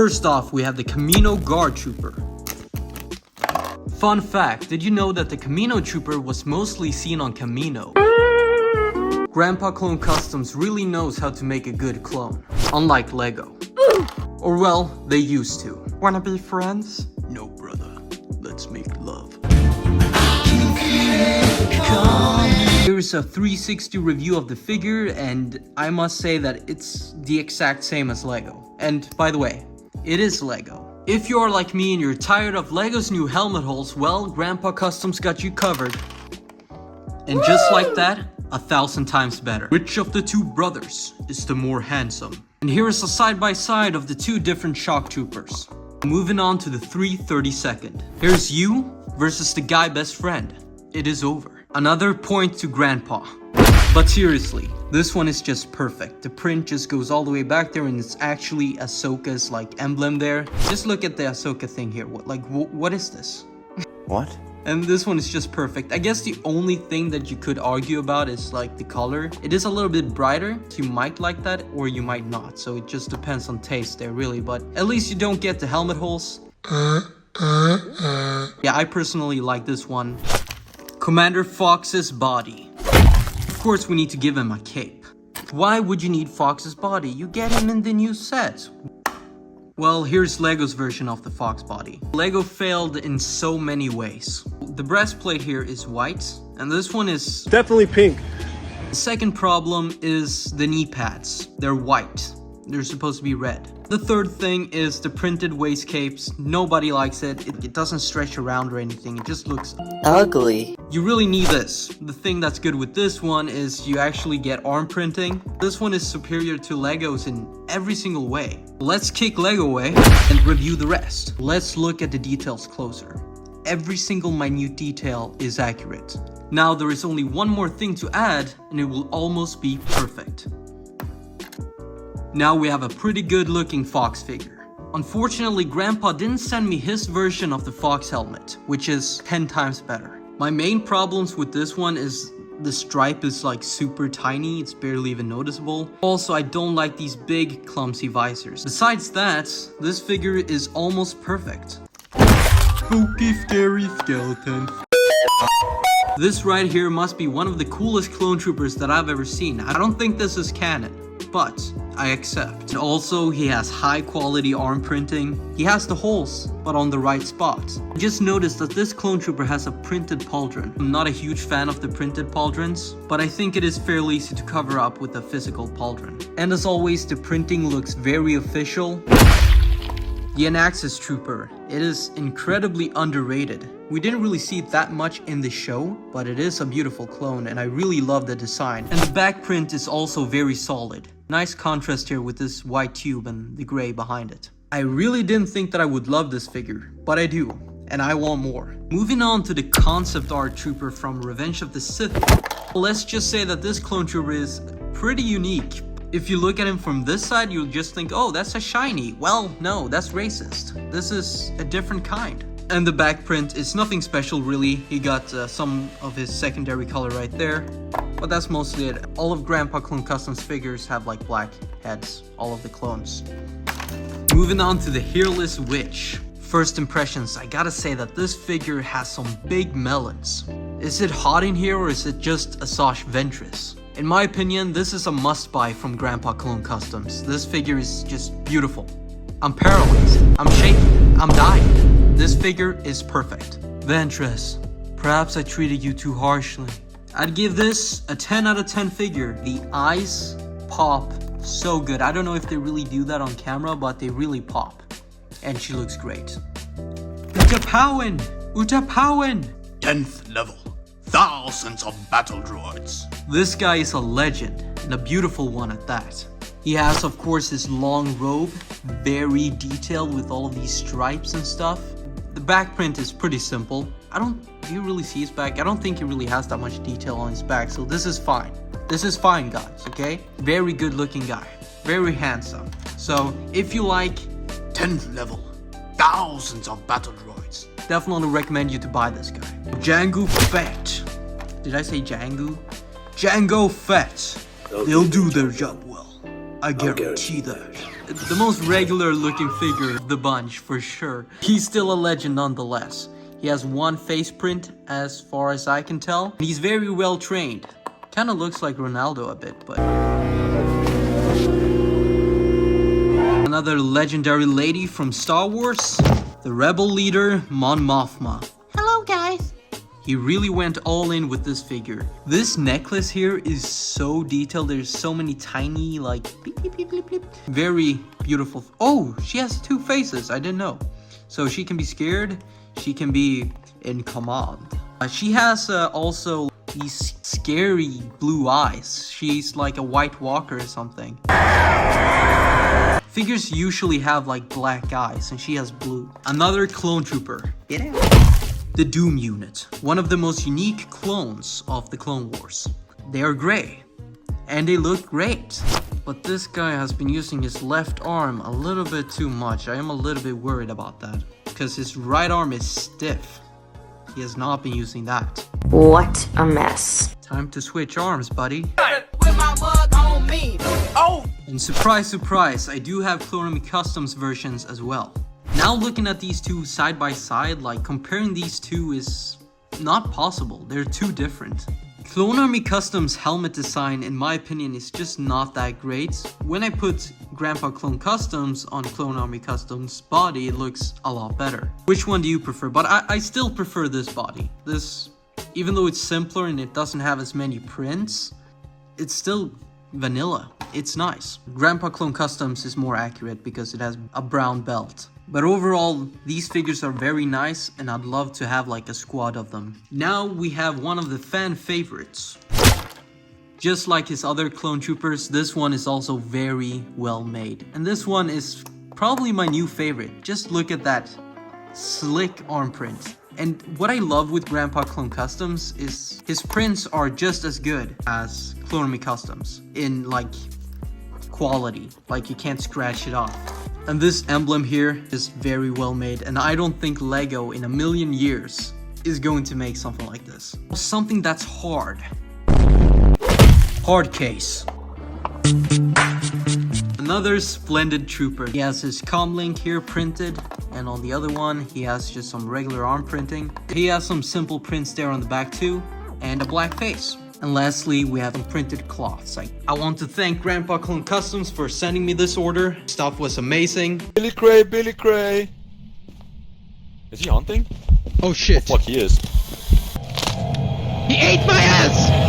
First off, we have the Camino Guard Trooper. Fun fact, did you know that the Camino Trooper was mostly seen on Camino? Grandpaclonecustoms really knows how to make a good clone, unlike Lego. Or well, they used to. Wanna be friends? No, brother. Let's make love. Here's a 360 review of the figure, and I must say that it's the exact same as Lego. And by the way, it is Lego. If you are like me and you're tired of Lego's new helmet holes, well, Grandpaclonecustoms got you covered. And just like that, 1,000 times better. Which of the two brothers is the more handsome? And here is a side-by-side of the two different shock troopers. Moving on to the 332nd. Here's you versus the guy best friend. It is over. Another point to Grandpa. But seriously, this one is just perfect. The print just goes all the way back there, and it's actually Ahsoka's like emblem there. Just look at the Ahsoka thing here. What is this? What? And this one is just perfect. I guess the only thing that you could argue about is like the color. It is a little bit brighter, so you might like that or you might not. So it just depends on taste there really, but at least you don't get the helmet holes. Yeah, I personally like this one. Commander Fox's body. Of course we need to give him a cape. Why would you need Fox's body? You get him in the new set. Well, here's Lego's version of the Fox body. Lego failed in so many ways. The breastplate here is white, and this one is definitely pink. The second problem is the knee pads. They're white. They're supposed to be red. The third thing is the printed waist capes. Nobody likes it. It doesn't stretch around or anything. It just looks ugly. You really need this. The thing that's good with this one is you actually get arm printing. This one is superior to Lego's in every single way. Let's kick Lego away and review the rest. Let's look at the details closer. Every single minute detail is accurate. Now there is only one more thing to add and it will almost be perfect. Now we have a pretty good looking Fox figure. Unfortunately, Grandpa didn't send me his version of the Fox helmet, which is 10 times better. My main problems with this one is the stripe is like super tiny, it's barely even noticeable. Also, I don't like these big clumsy visors. Besides that, this figure is almost perfect. Spooky, scary skeleton. This right here must be one of the coolest clone troopers that I've ever seen. I don't think this is canon, but I accept. And also, he has high quality arm printing. He has the holes, but on the right spot. I just noticed that this clone trooper has a printed pauldron. I'm not a huge fan of the printed pauldrons, but I think it is fairly easy to cover up with a physical pauldron. And as always, the printing looks very official. The Anaxis Trooper. It is incredibly underrated. We didn't really see it that much in the show, but it is a beautiful clone and I really love the design. And the back print is also very solid. Nice contrast here with this white tube and the gray behind it. I really didn't think that I would love this figure, but I do, and I want more. Moving on to the concept art trooper from Revenge of the Sith. Let's just say that this clone trooper is pretty unique. If you look at him from this side, you'll just think, oh, that's a shiny. Well, no, that's racist. This is a different kind. And the back print is nothing special really. He got some of his secondary color right there. But that's mostly it. All of Grandpaclonecustoms figures have like black heads. All of the clones. Moving on to the Heirless Witch. First impressions, I gotta say that this figure has some big melons. Is it hot in here or is it just a Sash Ventress? In my opinion, this is a must-buy from Grandpaclonecustoms. This figure is just beautiful. I'm paralyzed. I'm shaking. I'm dying. This figure is perfect. Ventress, perhaps I treated you too harshly. I'd give this a 10 out of 10 figure. The eyes pop so good. I don't know if they really do that on camera, but they really pop. And she looks great. Utap Po! Utap Po! 10th level. Thousands of battle droids. This guy is a legend, and a beautiful one at that. He has, of course, his long robe, very detailed with all of these stripes and stuff. The back print is pretty simple. Do you really see his back? I don't think he really has that much detail on his back, so this is fine. This is fine, guys, okay? Very good looking guy, very handsome. So, if you like 10th level, thousands of battle droids. Definitely recommend you to buy this guy. Jango Fett. Did I say Jango? Jango Fett. They'll do their job well. I guarantee that. The most regular looking figure of the bunch, for sure. He's still a legend nonetheless. He has one face print as far as I can tell. He's very well trained. Kinda looks like Ronaldo a bit, but... Another legendary lady from Star Wars. The rebel leader, Mfma. Hello, guys. He really went all in with this figure. This necklace here is so detailed. There's so many tiny, like, beep, beep, beep, beep, beep. Very beautiful. Oh, she has two faces. I didn't know. So she can be scared. She can be in command. She has also these scary blue eyes. She's like a White Walker or something. Figures usually have like black eyes, and she has blue. Another clone trooper. Get out. The Doom unit, one of the most unique clones of the Clone Wars. They are gray, and they look great. But this guy has been using his left arm a little bit too much. I am a little bit worried about that, because his right arm is stiff. He has not been using that. What a mess. Time to switch arms, buddy. With my mug on me. Oh! And surprise, surprise, I do have Clonecustoms versions as well. Now looking at these two side by side, like comparing these two is not possible. They're too different. Clone Army Customs helmet design, in my opinion, is just not that great. When I put Grandpaclonecustoms on Clone Army Customs body, it looks a lot better. Which one do you prefer? But I still prefer this body. This, even though it's simpler and it doesn't have as many prints, it's still vanilla. It's nice. Grandpaclonecustoms is more accurate because it has a brown belt. But overall, these figures are very nice, and I'd love to have like a squad of them. Now we have one of the fan favorites. Just like his other clone troopers, this one is also very well made. And this one is probably my new favorite. Just look at that slick arm print. And what I love with Grandpaclonecustoms is his prints are just as good as Clone Army Customs in like quality. Like you can't scratch it off. And this emblem here is very well made, and I don't think Lego in a million years is going to make something like this. Something that's hard. Hard case. Another splendid trooper. He has his comlink here printed, and on the other one he has just some regular arm printing. He has some simple prints there on the back too, and a black face. And lastly, we have printed cloths. I want to thank Grandpaclonecustoms for sending me this order. Stuff was amazing. Billy Cray, Billy Cray. Is he hunting? Oh shit. Oh, fuck, he is. He ate my ass!